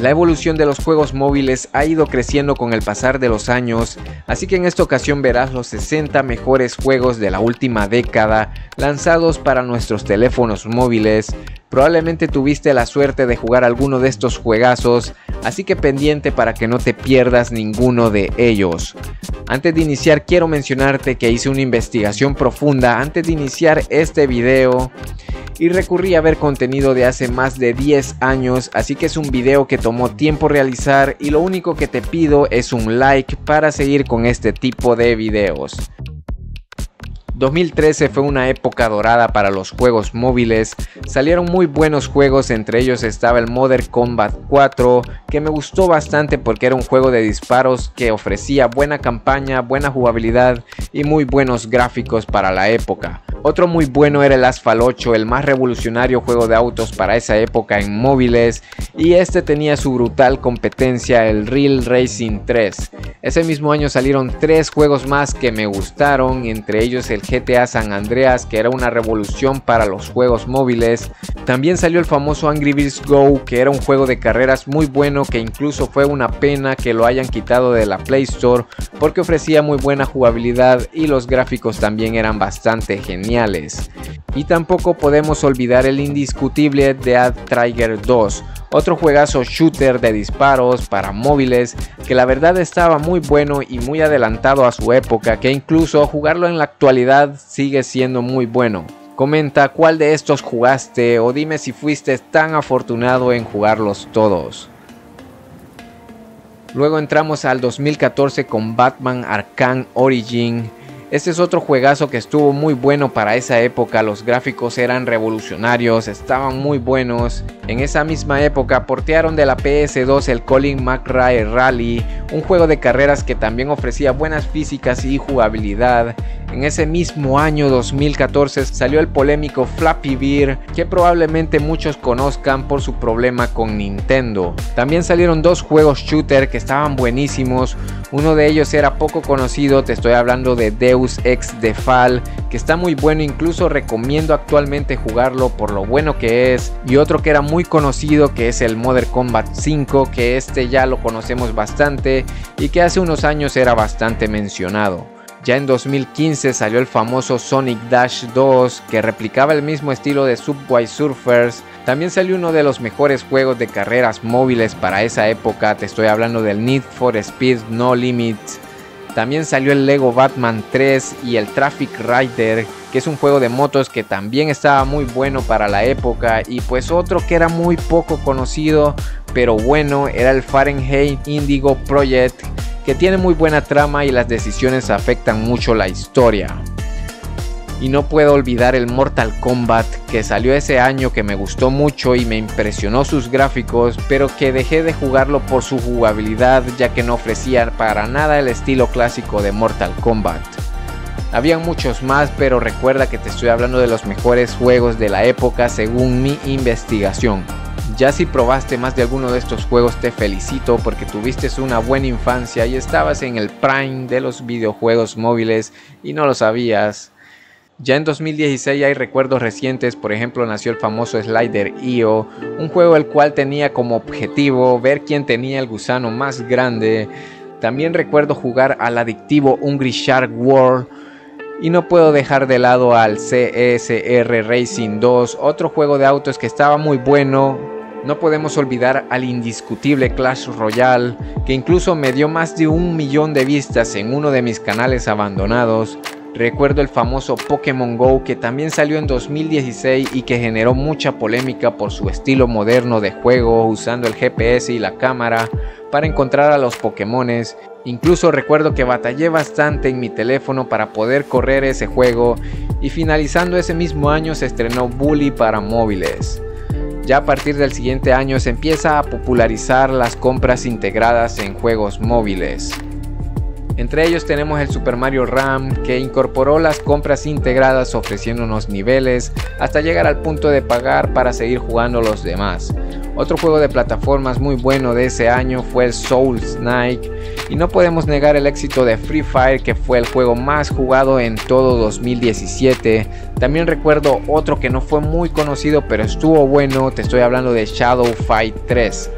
La evolución de los juegos móviles ha ido creciendo con el pasar de los años, así que en esta ocasión verás los 60 mejores juegos de la última década lanzados para nuestros teléfonos móviles. Probablemente tuviste la suerte de jugar alguno de estos juegazos, así que pendiente para que no te pierdas ninguno de ellos. Antes de iniciar quiero mencionarte que hice una investigación profunda antes de iniciar este video y recurrí a ver contenido de hace más de 10 años, así que es un video que tomó tiempo realizar y lo único que te pido es un like para seguir con este tipo de videos. 2013 fue una época dorada para los juegos móviles, salieron muy buenos juegos, entre ellos estaba el Mortal Kombat 4, que me gustó bastante porque era un juego de disparos que ofrecía buena campaña, buena jugabilidad y muy buenos gráficos para la época. Otro muy bueno era el Asphalt 8, el más revolucionario juego de autos para esa época en móviles, y este tenía su brutal competencia, el Real Racing 3. Ese mismo año salieron 3 juegos más que me gustaron, entre ellos el GTA San Andreas, que era una revolución para los juegos móviles. También salió el famoso Angry Birds Go, que era un juego de carreras muy bueno, que incluso fue una pena que lo hayan quitado de la Play Store porque ofrecía muy buena jugabilidad y los gráficos también eran bastante geniales. Y tampoco podemos olvidar el indiscutible Dead Trigger 2, otro juegazo shooter de disparos para móviles que la verdad estaba muy bueno y muy adelantado a su época, que incluso jugarlo en la actualidad sigue siendo muy bueno. Comenta cuál de estos jugaste o dime si fuiste tan afortunado en jugarlos todos. Luego entramos al 2014 con Batman Arkham Origin. Este es otro juegazo que estuvo muy bueno para esa época, los gráficos eran revolucionarios, estaban muy buenos. En esa misma época portearon de la PS2 el Colin McRae Rally, un juego de carreras que también ofrecía buenas físicas y jugabilidad. En ese mismo año 2014 salió el polémico Flappy Bird, que probablemente muchos conozcan por su problema con Nintendo. También salieron 2 juegos shooter que estaban buenísimos, uno de ellos era poco conocido, te estoy hablando de Deus Ex Defal, que está muy bueno, incluso recomiendo actualmente jugarlo por lo bueno que es, y otro que era muy conocido que es el Mortal Kombat 5, que este ya lo conocemos bastante y que hace unos años era bastante mencionado. Ya en 2015 salió el famoso Sonic Dash 2, que replicaba el mismo estilo de Subway Surfers. También salió uno de los mejores juegos de carreras móviles para esa época, te estoy hablando del Need for Speed No Limits. También salió el Lego Batman 3 y el Traffic Rider, que es un juego de motos que también estaba muy bueno para la época. Y pues otro que era muy poco conocido, pero bueno, era el Fahrenheit Indigo Project, que tiene muy buena trama y las decisiones afectan mucho la historia. Y no puedo olvidar el Mortal Kombat, que salió ese año, que me gustó mucho y me impresionó sus gráficos, pero que dejé de jugarlo por su jugabilidad, ya que no ofrecía para nada el estilo clásico de Mortal Kombat. Habían muchos más, pero recuerda que te estoy hablando de los mejores juegos de la época según mi investigación. Ya si probaste más de alguno de estos juegos te felicito porque tuviste una buena infancia y estabas en el prime de los videojuegos móviles y no lo sabías. Ya en 2016 hay recuerdos recientes, por ejemplo nació el famoso Slider.io, un juego el cual tenía como objetivo ver quién tenía el gusano más grande. También recuerdo jugar al adictivo Hungry Shark World. Y no puedo dejar de lado al CSR Racing 2, otro juego de autos que estaba muy bueno. No podemos olvidar al indiscutible Clash Royale, que incluso me dio más de 1 millón de vistas en uno de mis canales abandonados. Recuerdo el famoso Pokémon Go, que también salió en 2016 y que generó mucha polémica por su estilo moderno de juego, usando el GPS y la cámara para encontrar a los Pokémones. Incluso recuerdo que batallé bastante en mi teléfono para poder correr ese juego, y finalizando ese mismo año se estrenó Bully para móviles. Ya a partir del siguiente año se empieza a popularizar las compras integradas en juegos móviles. Entre ellos tenemos el Super Mario Run, que incorporó las compras integradas ofreciendo unos niveles hasta llegar al punto de pagar para seguir jugando los demás. Otro juego de plataformas muy bueno de ese año fue el Soul Snake, y no podemos negar el éxito de Free Fire, que fue el juego más jugado en todo 2017. También recuerdo otro que no fue muy conocido pero estuvo bueno, te estoy hablando de Shadow Fight 3.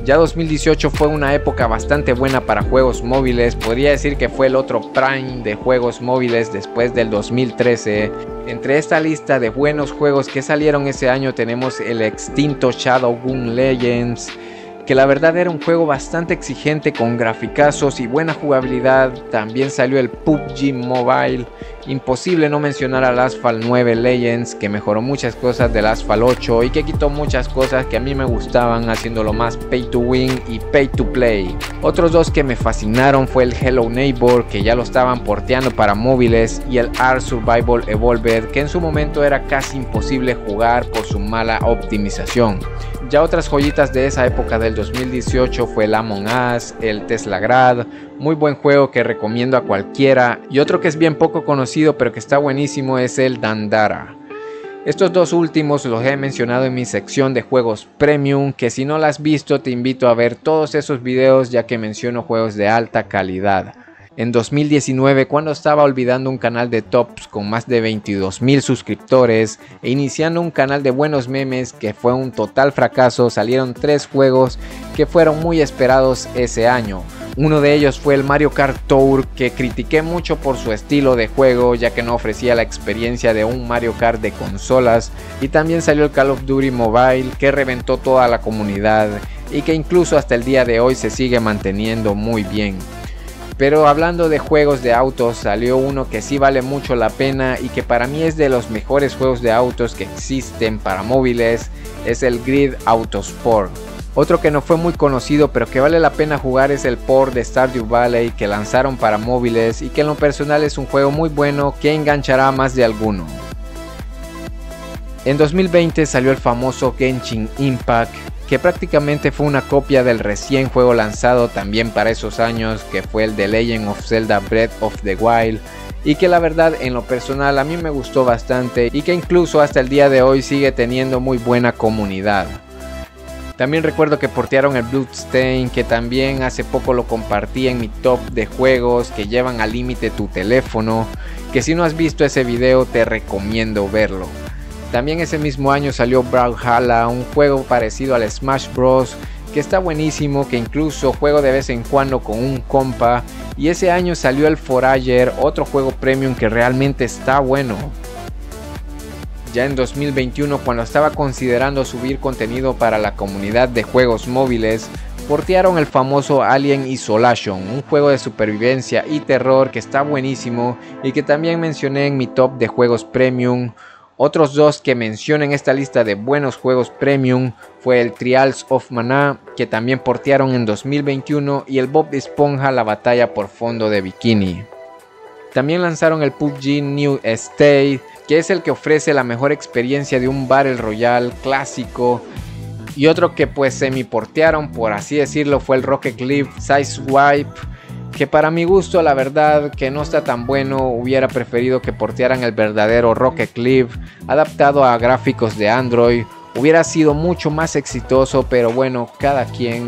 Ya 2018 fue una época bastante buena para juegos móviles, podría decir que fue el otro prime de juegos móviles después del 2013. Entre esta lista de buenos juegos que salieron ese año tenemos el extinto Shadowgun Legends, que la verdad era un juego bastante exigente con graficazos y buena jugabilidad. También salió el PUBG Mobile. Imposible no mencionar al Asphalt 9 Legends, que mejoró muchas cosas del Asphalt 8 y que quitó muchas cosas que a mí me gustaban, haciéndolo más pay to win y pay to play. Otros dos que me fascinaron fue el Hello Neighbor, que ya lo estaban porteando para móviles, y el Ark Survival Evolved, que en su momento era casi imposible jugar por su mala optimización. Ya otras joyitas de esa época del 2018 fue el Among Us, el Teslagrad, muy buen juego que recomiendo a cualquiera, y otro que es bien poco conocido pero que está buenísimo es el Dandara. Estos dos últimos los he mencionado en mi sección de juegos premium, que si no la has visto te invito a ver todos esos videos, ya que menciono juegos de alta calidad. En 2019, cuando estaba olvidando un canal de tops con más de 22,000 suscriptores e iniciando un canal de buenos memes que fue un total fracaso, salieron 3 juegos que fueron muy esperados ese año. Uno de ellos fue el Mario Kart Tour, que critiqué mucho por su estilo de juego, ya que no ofrecía la experiencia de un Mario Kart de consolas. Y también salió el Call of Duty Mobile, que reventó toda la comunidad y que incluso hasta el día de hoy se sigue manteniendo muy bien. Pero hablando de juegos de autos, salió uno que sí vale mucho la pena y que para mí es de los mejores juegos de autos que existen para móviles, es el Grid Autosport. Otro que no fue muy conocido pero que vale la pena jugar es el port de Stardew Valley que lanzaron para móviles y que en lo personal es un juego muy bueno que enganchará a más de alguno. En 2020 salió el famoso Genshin Impact, que prácticamente fue una copia del recién juego lanzado también para esos años, que fue el The Legend of Zelda Breath of the Wild, y que la verdad en lo personal a mí me gustó bastante y que incluso hasta el día de hoy sigue teniendo muy buena comunidad. También recuerdo que portearon el Bloodstain, que también hace poco lo compartí en mi top de juegos que llevan al límite tu teléfono, que si no has visto ese video te recomiendo verlo. También ese mismo año salió Brawlhalla, un juego parecido al Smash Bros, que está buenísimo, que incluso juego de vez en cuando con un compa. Y ese año salió el Forager, otro juego premium que realmente está bueno. Ya en 2021, cuando estaba considerando subir contenido para la comunidad de juegos móviles, portearon el famoso Alien Isolation, un juego de supervivencia y terror que está buenísimo y que también mencioné en mi top de juegos premium. Otros dos que menciono en esta lista de buenos juegos premium fue el Trials of Mana, que también portearon en 2021, y el Bob Esponja La Batalla por Fondo de Bikini. También lanzaron el PUBG New State, que es el que ofrece la mejor experiencia de un Battle Royale clásico. Y otro que pues semi portearon, por así decirlo, fue el Rocket League Sideswipe, que para mi gusto la verdad que no está tan bueno. Hubiera preferido que portearan el verdadero Rocket League adaptado a gráficos de Android, hubiera sido mucho más exitoso, pero bueno, cada quien.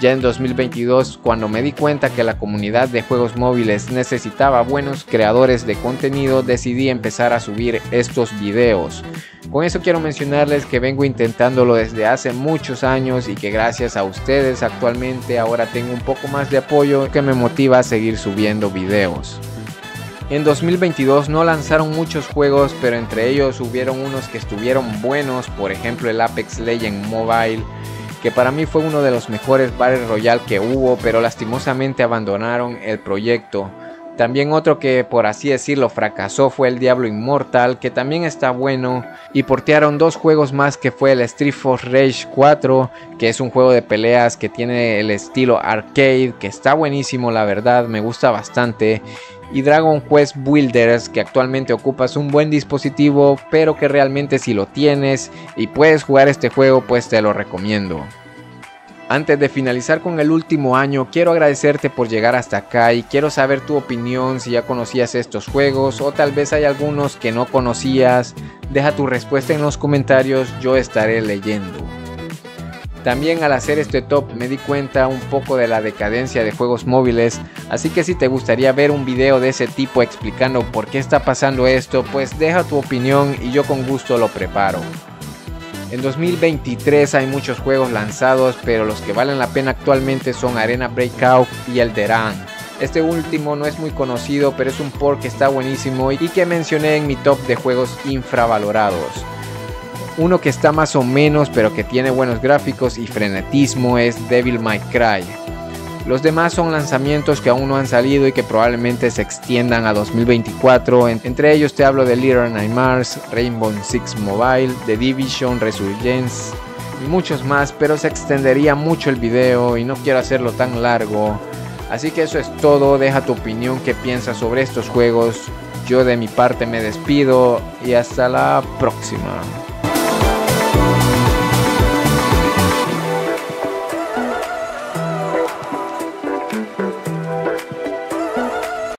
Ya en 2022, cuando me di cuenta que la comunidad de juegos móviles necesitaba buenos creadores de contenido, decidí empezar a subir estos videos. Con eso quiero mencionarles que vengo intentándolo desde hace muchos años y que gracias a ustedes actualmente ahora tengo un poco más de apoyo que me motiva a seguir subiendo videos. En 2022 no lanzaron muchos juegos, pero entre ellos hubieron unos que estuvieron buenos, por ejemplo el Apex Legends Mobile, que para mí fue uno de los mejores Battle Royale que hubo, pero lastimosamente abandonaron el proyecto. También otro que por así decirlo fracasó fue el Diablo Immortal, que también está bueno, y portearon dos juegos más, que fue el Street Force Rage 4, que es un juego de peleas que tiene el estilo arcade, que está buenísimo, la verdad me gusta bastante, y Dragon Quest Builders, que actualmente ocupas un buen dispositivo, pero que realmente si lo tienes y puedes jugar este juego, pues te lo recomiendo. Antes de finalizar con el último año, quiero agradecerte por llegar hasta acá y quiero saber tu opinión, si ya conocías estos juegos o tal vez hay algunos que no conocías. Deja tu respuesta en los comentarios, yo estaré leyendo. También al hacer este top me di cuenta un poco de la decadencia de juegos móviles, así que si te gustaría ver un video de ese tipo explicando por qué está pasando esto, pues deja tu opinión y yo con gusto lo preparo. En 2023 hay muchos juegos lanzados, pero los que valen la pena actualmente son Arena Breakout y Elderan. Este último no es muy conocido, pero es un port que está buenísimo y que mencioné en mi top de juegos infravalorados. Uno que está más o menos, pero que tiene buenos gráficos y frenetismo es Devil May Cry. Los demás son lanzamientos que aún no han salido y que probablemente se extiendan a 2024. Entre ellos te hablo de Little Nightmares, Rainbow Six Mobile, The Division, Resurgence y muchos más, pero se extendería mucho el video y no quiero hacerlo tan largo. Así que eso es todo, deja tu opinión, qué piensas sobre estos juegos. Yo de mi parte me despido y hasta la próxima.